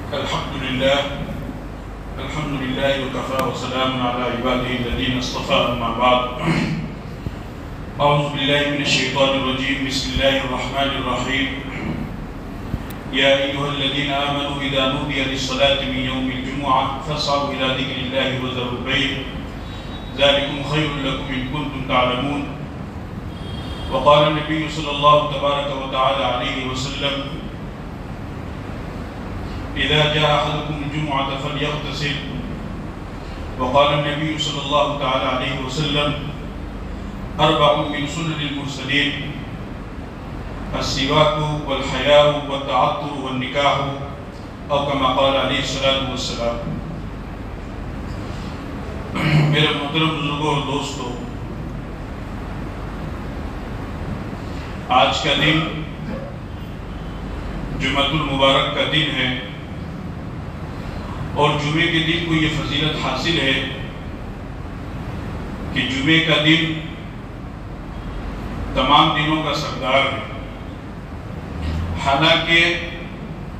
الحمد لله وكفى وسلام على عباده الذين اصطفى أما بعد أعوذ بالله من الشيطان الرجيم بسم الله الرحمن الرحيم يا أيها الذين آمنوا إذا نودي للصلاة من يوم الجمعة فاسعوا إلى ذكر الله وذروا البيع ذلكم خير لكم إن كنتم تعلمون وقال النبي صلى الله تبارك وتعالى عليه وسلم إذا جاء أحدكم الجمعة فليغتسل وقال النبي صلى الله تعالى عليه وسلم أربع من سنن المرسلين السواك والحياء والتعطر والنكاح أو كما قال عليه الصلاة والسلام. میرے محترم بزرگوں اور دوستوں، آج کا دن جمعۃ المبارک کا دن ہے اور جمعے کے دن کو یہ فضیلت حاصل ہے کہ جمعے کا دن تمام دنوں کا سردار ہے. حالانکہ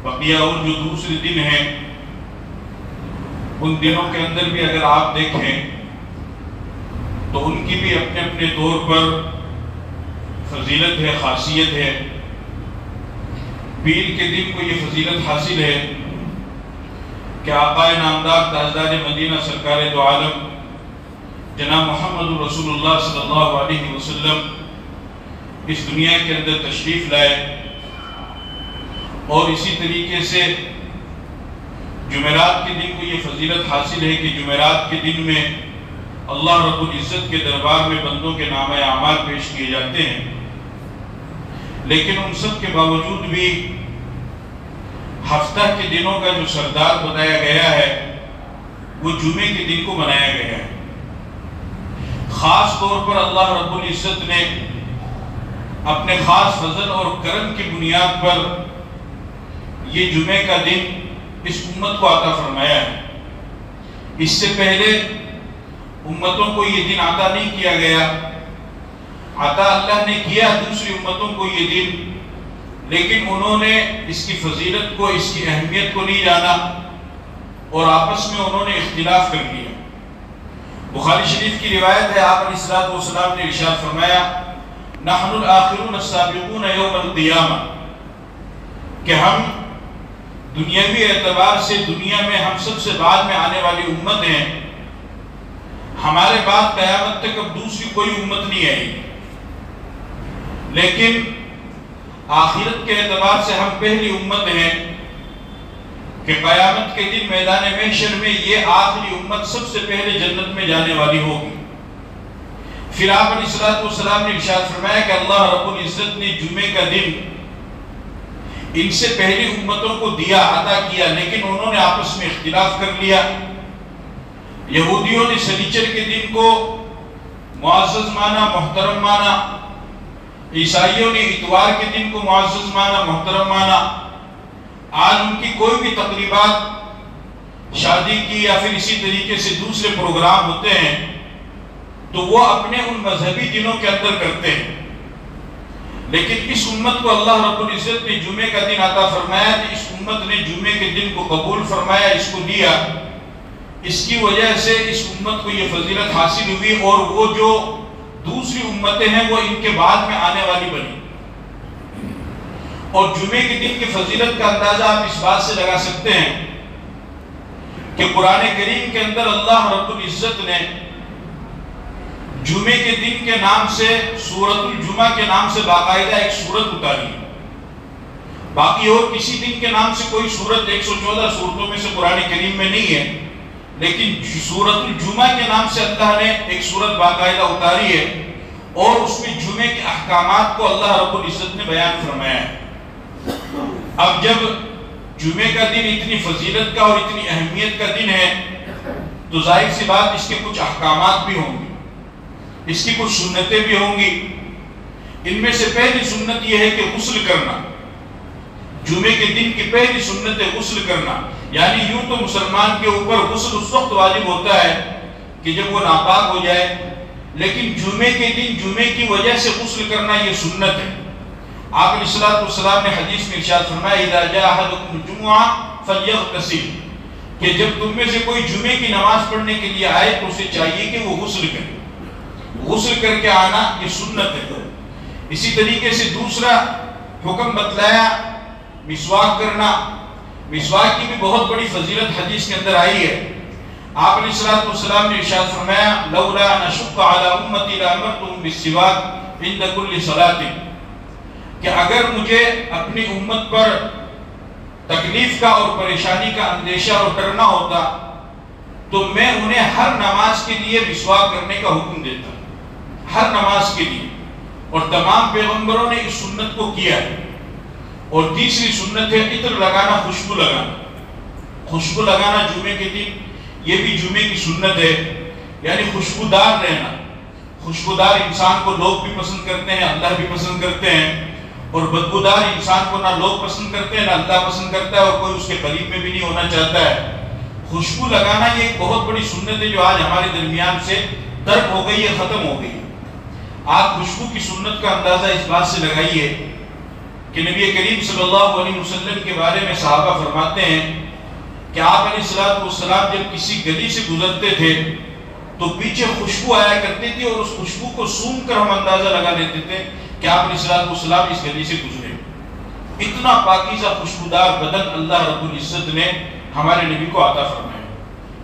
بقیہ اور جو دوسرے دن ہیں ان دنوں کے اندر بھی اگر آپ دیکھیں تو ان کی بھی اپنے اپنے طور پر فضیلت ہے، خاصیت ہے. پیر کے دن کو یہ فضیلت حاصل ہے کہ آقا نامدار تاجدار مدینہ سرکار دو عالم جناب محمد رسول اللہ صلی اللہ علیہ وسلم اس دنیا کے اندر تشریف لائے، اور اسی طریقے سے جمعرات کے دن کو یہ فضیلت حاصل ہے کہ جمعرات کے دن میں اللہ رب العزت کے دربار میں بندوں کے نامہ اعمال پیش کیے جاتے ہیں. لیکن ان سب کے باوجود بھی ہفتہ کے دنوں کا جو سردار بتایا گیا ہے وہ جمعے کے دن کو بنایا گیا ہے. خاص طور پر اللہ رب العزت نے اپنے خاص فضل اور کرم کی بنیاد پر یہ جمعے کا دن اس امت کو عطا فرمایا ہے. اس سے پہلے امتوں کو یہ دن عطا نہیں کیا گیا. عطا اللہ نے کیا دوسری امتوں کو یہ دن، لیکن انہوں نے اس کی فضیلت کو، اس کی اہمیت کو نہیں جانا اور آپس میں انہوں نے اختلاف کر لیا. بخاری شریف کی روایت ہے، آپ علیہ السلام نے ارشاد فرمایا نحن الآخرون السابقون یوم القیامہ، کہ ہم دنیاوی اعتبار سے دنیا میں ہم سب سے بعد میں آنے والی امت ہیں. ہمارے بعد قیامت تک اب دوسری کوئی امت نہیں آئی، لیکن آخرت کے اعتبار سے ہم پہلی امت ہیں کہ قیامت کے دن میدان محشر میں یہ آخری امت سب سے پہلے جنت میں جانے والی ہوگی. پھر آپ علیہ السلام نے ارشاد فرمایا کہ اللہ رب العزت نے جمعے کا دن ان سے پہلی امتوں کو دیا، عطا کیا، لیکن انہوں نے آپس میں اختلاف کر لیا. یہودیوں نے سنیچر کے دن کو معزز مانا، محترم مانا. عیسائیوں نے اتوار کے دن کو معزز مانا، محترم مانا. آج ان کی کوئی بھی تقریبات شادی کی یا پھر اسی طریقے سے دوسرے پروگرام ہوتے ہیں تو وہ اپنے ان مذہبی دنوں کے اندر کرتے ہیں. لیکن اس امت کو اللہ رب العزت نے جمعے کا دن عطا فرمایا کہ اس امت نے جمعے کے دن کو قبول فرمایا، اس کو دیا. اس کی وجہ سے اس امت کو یہ فضیلت حاصل ہوئی اور وہ جو دوسری امتیں ہیں وہ ان کے بعد میں آنے والی بنی. اور جمعے کے دن کی فضیلت کا اندازہ آپ اس بات سے لگا سکتے ہیں کہ قرآن کریم کے اندر اللہ رب العزت نے جمعے کے دن کے نام سے سورۃ الجمعہ کے نام سے باقاعدہ ایک سورت اتاری. باقی اور کسی دن کے نام سے کوئی سورت 114 سورتوں میں سے قرآن کریم میں نہیں ہے، لیکن سورۃ الجمعہ کے نام سے اللہ نے ایک سورت باقاعدہ اتاری ہے اور اس میں جمعے کے احکامات کو اللہ رب العزت نے بیان فرمایا ہے. اب جب جمعے کا دن اتنی فضیلت کا اور اتنی اہمیت کا دن ہے تو ظاہر سی بات اس کے کچھ احکامات بھی ہوں گے، اس کی کچھ سنتیں بھی ہوں گی. ان میں سے پہلی سنت یہ ہے کہ غسل کرنا. جمعے کے دن کی پہلی سنت ہے غسل کرنا. یعنی یوں تو مسلمان کے اوپر غسل اس وقت واجب ہوتا ہے کہ جب وہ ناپاک ہو جائے، لیکن جمعے کے دن جمعے کی وجہ سے غسل کرنا یہ سنت ہے. آپ علیہ السلام نے حدیث میں ارشاد فرمایا اذا جاء احدکم الجمعہ فَلْيَغْتَسِلْ، کہ جب تم میں سے کوئی جمعے کی نماز پڑھنے کے لیے آئے تو اسے چاہیے کہ وہ غسل کرے، غسل کر کے آنا یہ سنت ہے۔ اسی طریقے سے دوسرا حکم بتلایا مسواک کرنا۔ مسواک کی بھی بہت بڑی فضیلت حدیث کے اندر آئی ہے۔ آپ علیہ السلام نے ارشاد فرمایا لولا ان اشق علی امتی لامرتهم بالسواک عند كل صلاۃ، کہ اگر مجھے اپنی امت پر تکلیف کا اور پریشانی کا اندیشہ اور ڈرنا ہوتا تو میں انہیں ہر نماز کے لیے مسواک کرنے کا حکم دیتا، ہر نماز کے لیے۔ اور تمام پیغمبروں نے اس سنت کو کیا ہے۔ اور تیسری سنت ہے عطر لگانا، خوشبو لگانا۔ خوشبو لگانا جمعے کے دن یہ بھی جمعے کی سنت ہے، یعنی خوشبودار رہنا۔ خوشبودار انسان کو لوگ بھی پسند کرتے ہیں، اللہ بھی پسند کرتے ہیں، اور بدبودار انسان کو نہ لوگ پسند کرتے ہیں نہ اللہ پسند کرتا ہے، اور کوئی اس کے قریب میں بھی نہیں ہونا چاہتا ہے۔ خوشبو لگانا یہ ایک بہت بڑی سنت ہے جو آج ہمارے درمیان سے ترک ہو گئی ہے، ختم ہو گئی ہے۔ آپ خوشبو کی سنت کا اندازہ اس بات سے لگائیے کہ نبی کریم صلی اللہ علیہ وسلم کے بارے میں صحابہ فرماتے ہیں کہ آپ علیہ السلام جب کسی گلی سے گزرتے تھے تو پیچھے خوشبو آیا کرتی تھی، اور اس خوشبو کو سونگھ کر ہم اندازہ لگا لیتے تھے کہ آپ علیہ السلام اس گلی سے گزرے۔ اتنا پاکیزہ خوشبودار بدن اللہ رب العزت نے ہمارے نبی کو عطا فرمایا۔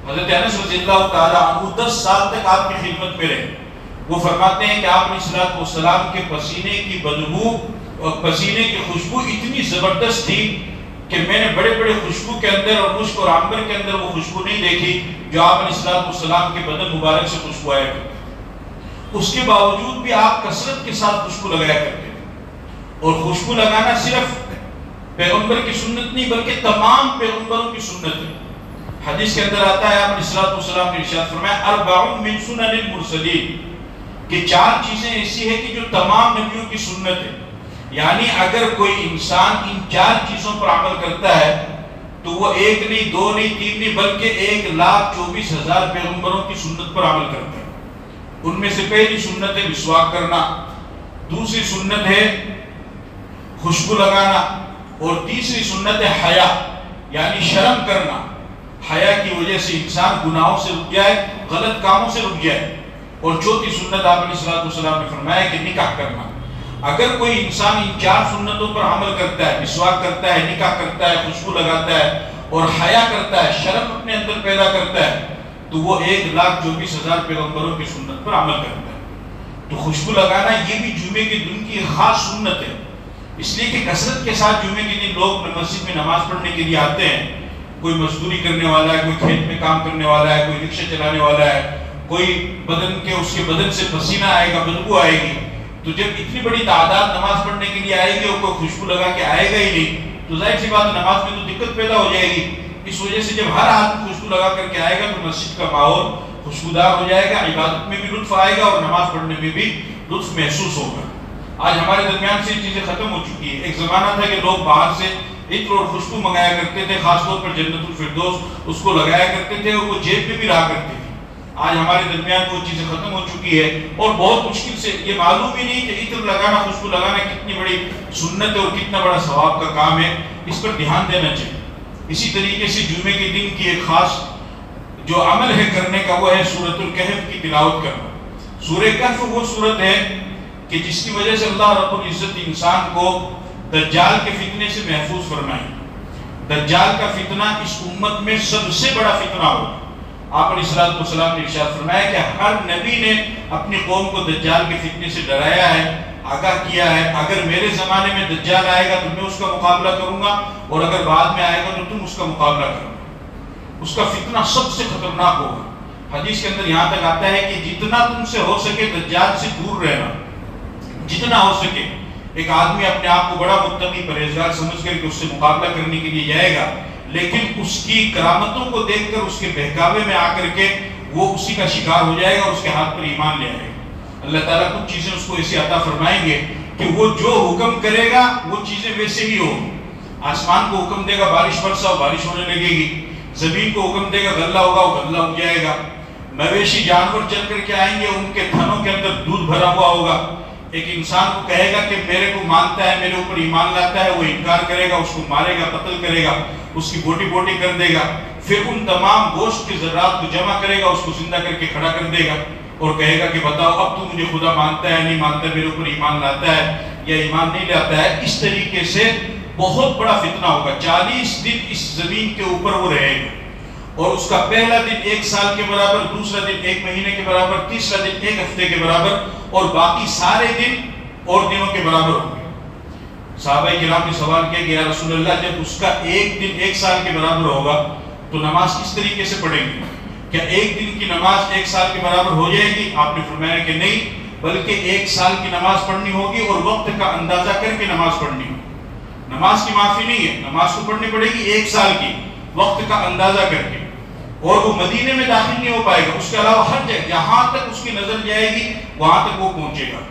حضرت انس رضی اللہ تعالیٰ عنہ 10 سال تک آپ کی خدمت میں رہے۔ وہ فرماتے ہیں کہ آپ علیہ السلام کے پسینے کی بدبو اور پسینے کی خوشبو اتنی زبردست تھی کہ میں نے بڑے بڑے خوشبو کے اندر اور مشک اور عنبر کے اندر وہ خوشبو نہیں دیکھی جو آپ علیہ السلام کے بدن مبارک سے خوشبو آیا کرتی۔ اس کے باوجود بھی آپ کثرت کے ساتھ خوشبو لگایا کرتے تھے۔ اور خوشبو لگانا صرف پیغمبر کی سنت نہیں بلکہ تمام پیغمبروں کی سنت ہے۔ حدیث کے اندر آتا ہے آپ علیہ السلام نے ارشاد فرمایا اربع من سنن المرسلین، کہ 4 چیزیں ایسی ہیں کہ جو تمام نبیوں کی سنت ہے۔ یعنی اگر کوئی انسان ان 4 چیزوں پر عمل کرتا ہے تو وہ 1 نہیں 2 نہیں 3 نہیں بلکہ 1,24,000 پیغمبروں کی سنت پر عمل کرتا ہے۔ ان میں سے پہلی سنت ہے مسواک کرنا، دوسری سنت ہے خوشبو لگانا، اور تیسری سنت ہے حیا یعنی شرم کرنا۔ حیا کی وجہ سے انسان گناہوں سے رک جائے، غلط کاموں سے رک جائے۔ اور چوتھی سنت آپ علیہ السلام نے فرمایا کہ نکاح کرنا۔ اگر کوئی انسان ان 4 سنتوں پر عمل کرتا ہے، مسواک کرتا ہے، نکاح کرتا ہے، خوشبو لگاتا ہے اور حیا کرتا ہے، شرم اپنے اندر پیدا کرتا ہے، تو وہ 1,24,000 پیغمبروں کی سنت پر عمل کرتا ہے۔ تو خوشبو لگانا یہ بھی جمعے کے دن کی ایک خاص سنت ہے، اس لیے کہ کثرت کے ساتھ جمعے کے دن لوگ مسجد میں نماز پڑھنے کے لیے آتے ہیں۔ کوئی مزدوری کرنے والا ہے، کوئی کھیت میں کام کرنے والا ہے، کوئی رکشہ چلانے والا ہے، کوئی اس کے بدن سے پسینہ آئے گا، بدبو آئے گی۔ تو جب اتنی بڑی تعداد نماز پڑھنے کے لیے آئے گی اور کوئی خوشبو لگا کے آئے گا ہی نہیں تو ظاہر سی بات نماز میں تو دقت پیدا ہو جائے گی۔ اس وجہ سے جب ہر آدمی خوشبو لگا کر کے آئے گا تو مسجد کا ماحول خوشبودار ہو جائے گا، عبادت میں بھی لطف آئے گا اور نماز پڑھنے میں بھی لطف محسوس ہوگا۔ آج ہمارے درمیان سے یہ چیزیں ختم ہو چکی ہے۔ ایک زمانہ تھا کہ لوگ باہر سے عطر اور خوشبو منگایا کرتے تھے، خاص طور پر جنت الفردوس اس کو لگایا کرتے تھے اور وہ جیب میں بھی رہا کرتے تھے۔ آج ہمارے درمیان وہ چیزیں ختم ہو چکی ہے اور بہت مشکل سے یہ معلوم ہی نہیں کہ عطر لگانا، خوشبو لگانا کتنی بڑی سنت ہے اور کتنا بڑا ثواب کا کام ہے، اس پر دھیان دینا چاہیے۔ اسی طریقے سے جمعے کے دن کی ایک خاص جو عمل ہے کرنے کا وہ ہے سورۃ الکہف کی تلاوت کرنا۔ سورہ کہف وہ سورت ہے کہ جس کی وجہ سے اللہ رب العزت انسان کو دجال کے فتنے سے محفوظ فرمائے۔ دجال کا فتنہ اس امت میں سب سے بڑا فتنہ ہوگا۔ آپ علیہ السلام نے ارشاد فرمایا کہ ہر نبی نے اپنی قوم کو دجال کے فتنے سے ڈرایا ہے، آگاہ کیا ہے۔ اگر میرے زمانے میں دجال آئے گا تو میں اس کا مقابلہ کروں گا، اور اگر بعد میں آئے گا تو تم اس کا مقابلہ کرو گے۔ اس کا فتنہ سب سے خطرناک ہوگا۔ حدیث کے اندر یہاں تک آتا ہے کہ جتنا تم سے ہو سکے دجال سے دور رہنا، جتنا ہو سکے۔ ایک آدمی اپنے آپ کو بڑا متقی پرہیزگار سمجھ کر کہ اس سے مقابلہ کرنے کے لیے جائے گا، لیکن اس کی کرامتوں کو دیکھ کر اس کے بہکاوے میں آ کر کے وہ اسی کا شکار ہو جائے گا اور اس کے ہاتھ پر ایمان لے آئے گا۔ اللہ تعالیٰ کچھ چیزیں اس کو ایسی عطا فرمائیں گے کہ وہ جو حکم کرے گا وہ چیزیں ویسے ہی ہوں۔ آسمان کو حکم دے گا بارش برساؤ، بارش ہونے لگے گی۔ زمین کو حکم دے گا غلہ ہوگا، وہ غلہ ہو جائے گا۔ مویشی جانور چل کر کے آئیں گے، ان کے تھنوں کے اندر دودھ بھرا ہوا ہوگا۔ ایک انسان کو کہے گا کہ میرے کو مانتا ہے، میرے اوپر ایمان لاتا ہے، وہ انکار کرے گا، اس کو مارے گا، قتل کرے گا۔ اس کی بوٹی بوٹی کر دے گا، پھر ان تمام گوشت کے ذرات کو جمع کرے گا، اس کو زندہ کر کے کھڑا کر دے گا اور کہے گا کہ بتاؤ اب تو مجھے خدا مانتا ہے نہیں مانتا ہے، میرے اوپر ایمان لاتا ہے یا ایمان نہیں لاتا ہے۔ اس طریقے سے بہت بڑا فتنہ ہوگا، 40 دن اس زمین کے اوپر وہ رہے گا، اور اس کا پہلا دن 1 سال کے برابر، دوسرا دن 1 مہینے کے برابر، تیسرا دن 1 ہفتے کے برابر، اور باقی سارے دن اور دنوں کے برابر ہوں گے۔ صحابہ کرام نے سوال کیا کہ یا رسول اللہ جب اس کا ایک دن 1 سال کے برابر ہوگا تو نماز کس طریقے سے پڑھیں گے؟ کیا ایک دن کی نماز 1 سال کے برابر ہو جائے گی؟ آپ نے فرمایا کہ نہیں، بلکہ 1 سال کی نماز پڑھنی ہوگی اور وقت کا اندازہ کر کے نماز پڑھنی ہوگی۔ نماز کی معافی نہیں ہے، نماز کو پڑھنی پڑے گی 1 سال کی، وقت کا اندازہ کر کے، اور وہ مدینے میں داخل نہیں ہو پائے گا، اس کے علاوہ ہر جگہ جہاں تک اس کی نظر جائے گی وہاں تک وہ پہنچے گا۔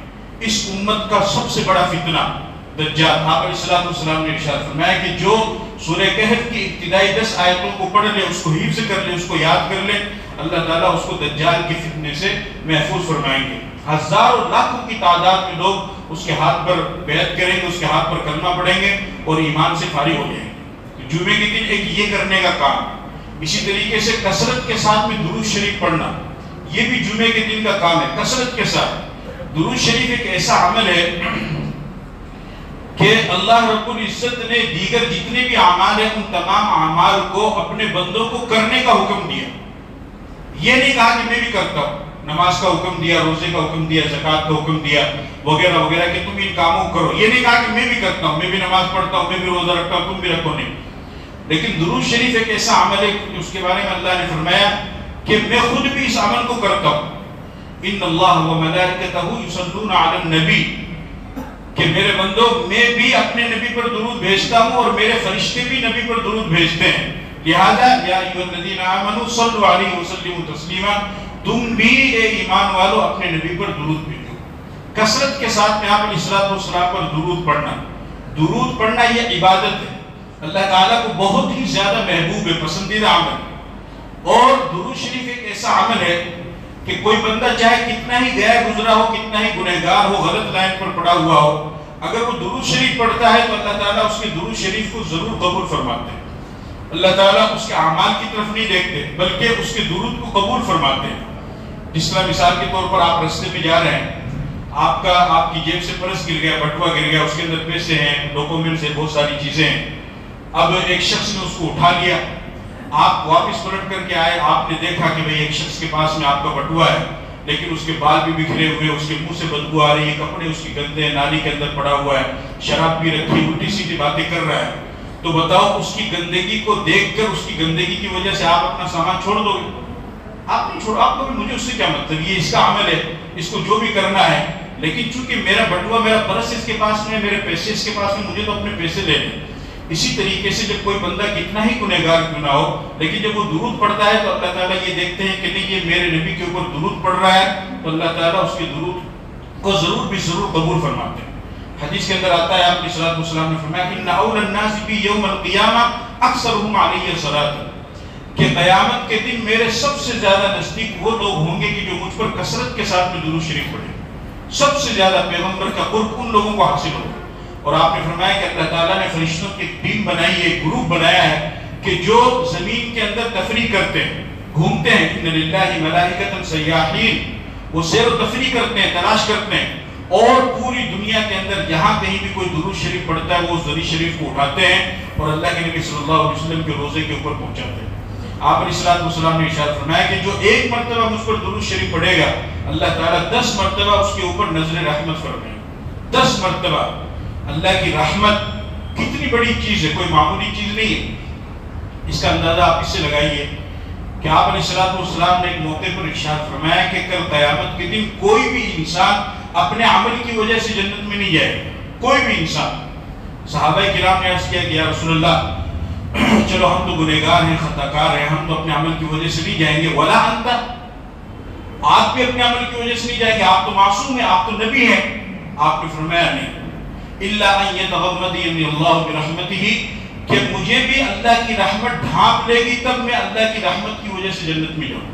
اس امت کا سب سے بڑا فتنہ دجال۔ آپ علیہ السلام نے ارشاد فرمایا کہ جو سورہ کہف کی ابتدائی 10 آیتوں کو پڑھ لے، اس کو حفظ کر لے، اس کو یاد کر لے، اللہ تعالیٰ اس کو دجال کے فتنے سے محفوظ فرمائیں گے۔ ہزاروں لاکھوں کی تعداد میں لوگ اس کے ہاتھ پر بیعت کریں گے، اس کے ہاتھ پر کلمہ پڑھیں گے اور ایمان سے فارغ ہو جائیں گے۔ جمعے کے دن ایک یہ کرنے کا کام، اسی طریقے سے کثرت کے ساتھ میں درود شریف پڑھنا، یہ بھی جمعے کے دن کا کام ہے۔ کثرت کے ساتھ درود شریف ایک ایسا عمل ہے کہ اللہ رب العزت نے دیگر جتنے بھی اعمال ہیں ان تمام اعمال کو اپنے بندوں کو کرنے کا حکم دیا۔ یہ نہیں کہا کہ میں بھی کرتا ہوں، نماز کا حکم دیا، روزے کا حکم دیا، زکوٰۃ کا حکم دیا وغیرہ وغیرہ کہ تم ان کاموں کو کرو۔ یہ نہیں کہا کہ میں بھی کرتا ہوں، میں بھی نماز پڑھتا ہوں، میں بھی روزہ رکھتا ہوں، تم بھی رکھو، نہیں۔ لیکن درود شریف ایک ایسا عمل ہے کہ اس کے بارے میں اللہ نے فرمایا کہ میں خود بھی اس عمل کو کرتا ہوں۔ ان اللہ وملائکتہ یصلون علی النبی، کہ میرے بندو میں بھی اپنے نبی پر درود بھیجتا ہوں اور میرے فرشتے بھی نبی پر درود بھیجتے ہیں، لہذا یا ایھا الذین آمنوا صلوا علیہ وسلموا تسلیما، تم بھی اے ایمان والو اپنے نبی پر درود بھیجو۔ کثرت کے ساتھ میں آپ علیہ السلام پر درود پڑھنا یہ عبادت ہے، اللہ تعالیٰ کو بہت ہی زیادہ محبوب ہے، پسندیدہ عمل۔ اور درود شریف ایک ایسا عمل ہے کہ کوئی بندہ چاہے کتنا ہی گیا گزرا ہو، کتنا ہی گنہگار ہو، غلط لائن پر پڑا ہوا ہو، اگر وہ درود شریف پڑھتا ہے تو اللہ تعالیٰ اس کے درود شریف کو ضرور قبول فرماتے ہیں۔ اللہ تعالیٰ اس کے اعمال کی طرف نہیں دیکھتے بلکہ اس کے درود کو قبول فرماتے ہیں۔ جس طرح مثال کے طور پر آپ رستے میں جا رہے ہیں، آپ کی جیب سے پرس گر گیا، بٹوا گر گیا، اس کے اندر پیسے ہیں، ڈاکومنٹس ہیں، بہت ساری چیزیں ہیں۔ اب ایک شخص نے اس کو اٹھا لیا، آپ واپس پلٹ کر کے آئے، آپ نے دیکھا کہ بھئی ایک شخص کے پاس میں آپ کا بٹوا ہے، لیکن اس کے بال بھی بکھرے ہوئے، اس کے منہ سے بدبو آ رہی ہے، کپڑے اس کی گندے ہیں، نالی کے اندر پڑا ہوا ہے، شراب بھی رکھی، الٹی سیدھی باتیں کر رہا ہے، تو بتاؤ اس کی گندگی کو دیکھ کر، اس کی گندگی کی وجہ سے آپ اپنا سامان چھوڑ دو گے؟ آپ نہیں چھوڑ، آپ کو بھی مجھے اس سے کیا مطلب، یہ اس کا عمل ہے، اس کو جو بھی کرنا ہے، لیکن چونکہ میرا بٹوا، میرا پرس اس کے پاس میں، میرے پیسے اس کے پاس میں، مجھے تو اپنے پیسے لے لیں۔ اسی طریقے سے جب کوئی بندہ کتنا ہی گنہگار کیوں نہ ہو، لیکن جب وہ درود پڑھتا ہے تو اللہ تعالیٰ یہ دیکھتے ہیں کہ نہیں یہ میرے نبی کے اوپر درود پڑھ رہا ہے، تو اللہ تعالیٰ اس کے درود کو ضرور قبول فرماتے ہیں۔ حدیث کے اندر آتا ہے، آپ علیہ السلام نے فرمایا ان اول الناس بی یوم القیامہ اکثرهم علی صلاۃ، کہ قیامت کے دن میرے سب سے زیادہ نزدیک وہ لوگ ہوں گے کہ جو مجھ پر کثرت کے ساتھ میں درود شریف پڑھیں، سب سے زیادہ پیغمبر کا قرب ان لوگوں کو حاصل ہوگا۔ اور آپ نے فرمایا کہ اللہ تعالیٰ نے فرشتوں کی ایک ٹیم بنائی ہے، ایک گروپ بنایا ہے کہ جو زمین کے اندر تفریح کرتے ہیں، گھومتے ہیں، ان للہ ملائکۃ سیاحین، وہ سیر و تفریح کرتے ہیں، تلاش کرتے ہیں، اور پوری دنیا کے اندر جہاں کہیں بھی کوئی درود شریف پڑھتا ہے وہ اس درود شریف کو اٹھاتے ہیں اور اللہ کے نبی صلی اللہ علیہ وسلم کے روزے کے اوپر پہنچاتے ہیں۔ آپ علیہ السلام نے ارشاد فرمایا کہ جو ایک مرتبہ مجھ پر درود شریف پڑھے گا، اللہ تعالیٰ 10 مرتبہ اس کے اوپر نظر رحمت فرمائے گا۔ 10 مرتبہ اللہ کی رحمت کتنی بڑی چیز ہے، کوئی معمولی چیز نہیں ہے۔ اس کا اندازہ آپ اس سے لگائیے کہ آپ علیہ السلام نے ایک موقع پر ارشاد فرمایا کہ کل قیامت کے دن کوئی بھی انسان اپنے عمل کی وجہ سے جنت میں نہیں جائے، کوئی بھی انسان۔ صحابہ کرام نے عرض کیا کہ یا رسول اللہ چلو ہم تو گنہگار ہیں، خطا کار ہیں، ہم تو اپنے عمل کی وجہ سے نہیں جائیں گے، ولا انت، آپ بھی اپنے عمل کی وجہ سے نہیں جائیں گے، آپ تو معصوم ہیں، آپ تو نبی ہیں۔ آپ نے فرمایا نہیں، الا ان یتغمدنی اللہ برحمتہ، کہ مجھے بھی اللہ کی رحمت ڈھانپ لے گی تب میں اللہ کی رحمت کی وجہ سے جنت میں جاؤں۔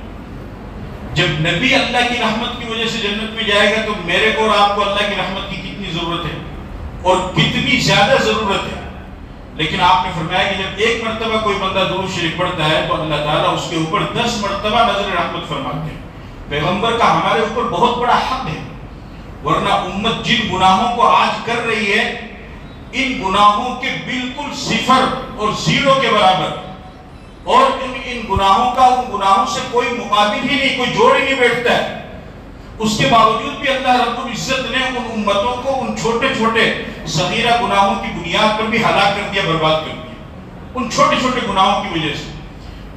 جب نبی اللہ کی رحمت کی وجہ سے جنت میں جائے گا تو میرے کو اور آپ کو اللہ کی رحمت کی کتنی ضرورت ہے اور کتنی زیادہ ضرورت ہے۔ لیکن آپ نے فرمایا کہ جب ایک مرتبہ کوئی بندہ درود شریف پڑھتا ہے تو اللہ تعالیٰ اس کے اوپر 10 مرتبہ نظر رحمت فرماتے ہیں۔ پیغمبر کا ہمارے اوپر بہت بڑا حق ہے، ورنہ امت جن گناہوں کو آج کر رہی ہے ان گناہوں کے بالکل صفر اور زیرو کے برابر، اور ان گناہوں کا ان گناہوں سے کوئی مقابل ہی نہیں، کوئی جوڑ ہی نہیں بیٹھتا ہے۔ اس کے باوجود بھی اللہ رب العزت نے ان امتوں کو ان چھوٹے چھوٹے صغیرہ گناہوں کی بنیاد پر بھی ہلاک کر دیا، برباد کر دیا، ان چھوٹے چھوٹے گناہوں کی وجہ سے۔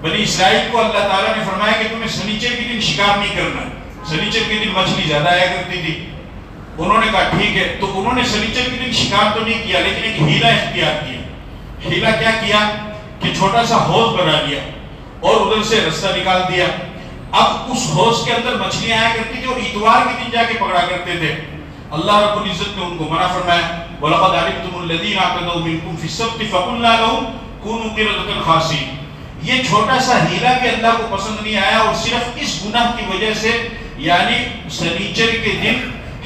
بنی اسرائیل کو اللہ تعالیٰ نے فرمایا کہ تمہیں سنیچر کے دن شکار نہیں کرنا ہے، سنیچر کے دن مچھلی زیادہ آیا کرتی تھی، انہوں نے کہا ٹھیک ہے، تو انہوں نے سنیچر کے دن شکار تو نہیں کیا لیکن ایک ہیلہ اختیار کیا۔ ہیلہ کیا کیا کہ چھوٹا سا حوض بنا لیا اور ادھر سے رستہ نکال دیا۔ اب اس حوض کے اندر مچھلیاں آیا کرتی تھی اور اتوار کے دن جا کے پکڑا کرتے تھے۔ اللہ رب العزت نے ان کو منع فرمایا، وَلَقَدْ عَلِمْتُمُ الَّذِينَ اعْتَدَوْا مِنْكُمْ فِي السَّبْتِ فَقُلْنَا لَهُمْ كُونُوا قِرَدَةً خَاسِئِينَ۔ یہ چھوٹا سا ہیلہ بھی اللہ کو پسند نہیں آیا، اور صرف اس گناہ کی وجہ سے، یعنی سنیچر کے دن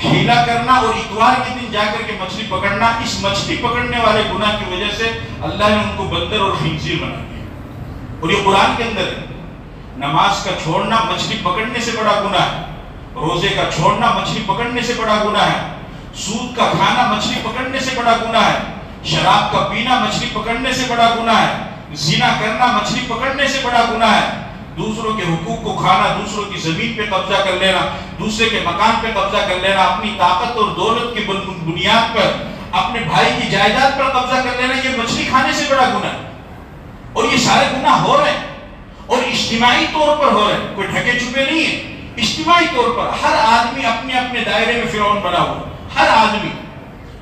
ہیلہ کرنا اور اتوار کے دن جا کر کے مچھلی پکڑنا، اس مچھلی پکڑنے والے گناہ کی وجہ سے اللہ نے ان کو بندر اور خنزیر بنا دیا۔ اور یہ قرآن کے اندر ہے، نماز کا چھوڑنا مچھلی پکڑنے سے بڑا گناہ ہے، روزے کا چھوڑنا مچھلی پکڑنے سے بڑا گناہ ہے، سود کا کھانا مچھلی پکڑنے سے بڑا گناہ ہے، شراب کا پینا مچھلی پکڑنے سے بڑا گناہ ہے، زنا کرنا مچھلی پکڑنے سے بڑا گناہ ہے، دوسروں کے حقوق کو کھانا، دوسروں کی زمین پہ قبضہ کر لینا، دوسرے کے مکان پہ قبضہ کر لینا، اپنی طاقت اور دولت کی بنیاد پر اپنے بھائی کی جائیداد پر قبضہ کر لینا، یہ مچھلی کھانے سے بڑا گناہ ہے۔ اور یہ سارے گناہ ہو رہے ہیں اور اجتماعی طور پر ہو رہے ہیں، کوئی ڈھکے چھپے نہیں ہیں، اجتماعی طور پر ہر آدمی اپنے اپنے دائرے میں فرعون بنا ہوا، ہر آدمی۔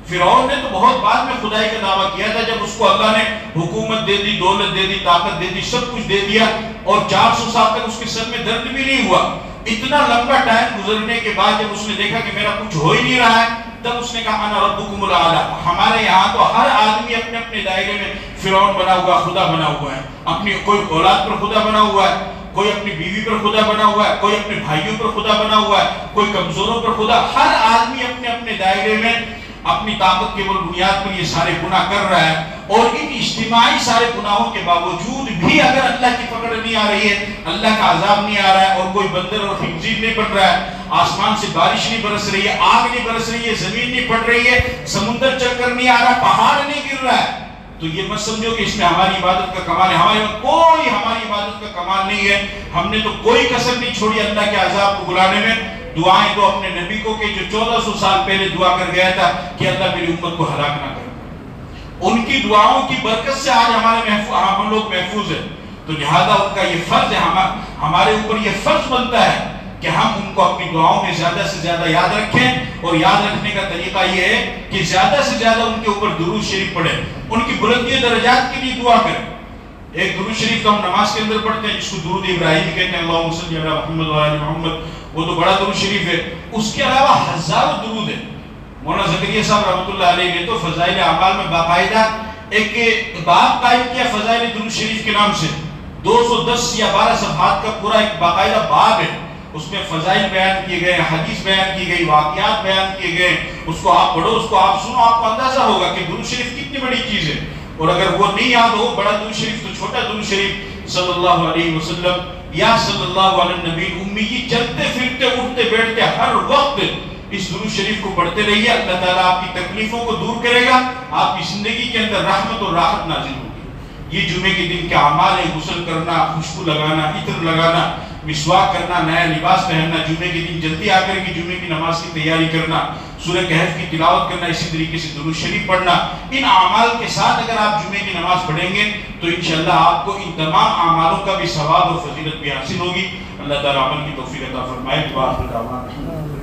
فرعون نے تو بہت بعد میں خدائی کا دعویٰ کیا تھا، جب اس کو اللہ نے حکومت دے دی، دولت دے دی، طاقت دے دی، سب کچھ دے دیا، اور 400 سال تک اس کے سر میں درد بھی نہیں ہوا۔ اتنا لمبا ٹائم گزرنے کے بعد جب اس نے دیکھا کہ میرا کچھ ہو ہی نہیں رہا ہے، تب اس نے کہا انا ربکم الاعلی۔ ہمارے یہاں تو ہر آدمی اپنے اپنے دائرے میں فرعون بنا ہوا، خدا بنا ہوا ہے، اپنی کوئی اولاد پر خدا بنا ہوا ہے، کوئی اپنی بیوی پر خدا بنا ہوا ہے، کوئی اپنے بھائیوں پر خدا بنا ہوا ہے، کوئی کمزوروں پر خدا۔ ہر آدمی اپنے اپنے دائرے میں اپنی طاقت کے بنیاد پر یہ سارے گناہ کر رہا ہے، اور ان اجتماعی سارے گناہوں کے باوجود بھی اگر اللہ کی پکڑ نہیں آ رہی ہے، اللہ کا عذاب نہیں آ رہا ہے، اور کوئی بندر اور خنزیر نہیں بن رہا ہے، آسمان سے بارش نہیں برس رہی ہے، آگ نہیں برس رہی ہے، زمین نہیں پھٹ رہی ہے، سمندر چل کر نہیں آ رہا، پہاڑ نہیں گر رہا ہے، تو یہ مت سمجھو کہ اس میں ہماری عبادت کا کمال ہے۔ ہماری عبادت کا کمال نہیں ہے، ہم نے تو کوئی کسر نہیں چھوڑی اللہ کے عذاب کو بلانے میں۔ دعائیں تو اپنے نبی کو کہ جو 1400 سال پہلے دعا کر گیا تھا کہ اللہ میری امت کو ہلاک نہ کرے، ان کی دعاؤں کی برکت سے آج ہم لوگ محفوظ ہیں۔ تو لہذا ان کا یہ فرض ہے، ہمارے اوپر یہ فرض بنتا ہے کہ ہم ان کو اپنی دعاؤں میں زیادہ سے زیادہ یاد رکھیں، اور یاد رکھنے کا طریقہ یہ ہے کہ زیادہ سے زیادہ ان کے اوپر درود شریف پڑھیں، ان کی بلندی درجات کے لیے دعا کریں۔ ایک درود شریف تو ہم نماز کے اندر پڑھتے ہیں جس کو درود ابراہیم کہتے ہیں، اللہم صلی علی محمد و علی محمد، وہ تو بڑا درود شریف ہے۔ اس کے علاوہ ہزاروں درود ہیں۔ مولانا زکریا صاحب رحمۃ اللہ علیہ نے تو فضائل اعمال میں باقاعدہ ایک باب قائم کیا فضائل درود شریف کے نام سے، 210 یا 12 صفحات کا پورا ایک باقاعدہ باب ہے، اس میں فضائل بیان کیے گئے، حدیث بیان کی گئی، واقعات بیان کیے گئے۔ اس کو آپ پڑھو، اس کو آپ سنو، آپ کو اندازہ ہوگا کہ درود شریف کتنی بڑی چیز ہے۔ اور اگر وہ نہیں یاد ہو بڑا درود شریف تو چھوٹا درود شریف صلی اللہ علیہ وسلم یا صلی اللہ علیہ نبی امی، چلتے پھرتے اٹھتے بیٹھتے ہر وقت اس درود شریف کو پڑھتے رہیے، اللہ تعالیٰ آپ کی تکلیفوں کو دور کرے گا، آپ کی زندگی کے اندر رحمت اور راحت نازل ہوگی۔ یہ جمعے کے دن کے اعمال ہے، غسل کرنا، خوشبو لگانا، عطر لگانا، مسواک کرنا، نیا لباس پہننا، جمعے کے دن جلدی آ کر کے جمعے کی نماز کی تیاری کرنا، سورہ کہف کی تلاوت کرنا، اسی طریقے سے درود شریف پڑھنا۔ ان اعمال کے ساتھ اگر آپ جمعے کی نماز پڑھیں گے تو انشاءاللہ آپ کو ان تمام اعمالوں کا بھی ثواب اور فضیلت بھی حاصل ہوگی۔ اللہ تعالیٰ عمل کی توفیق عطا فرمائے۔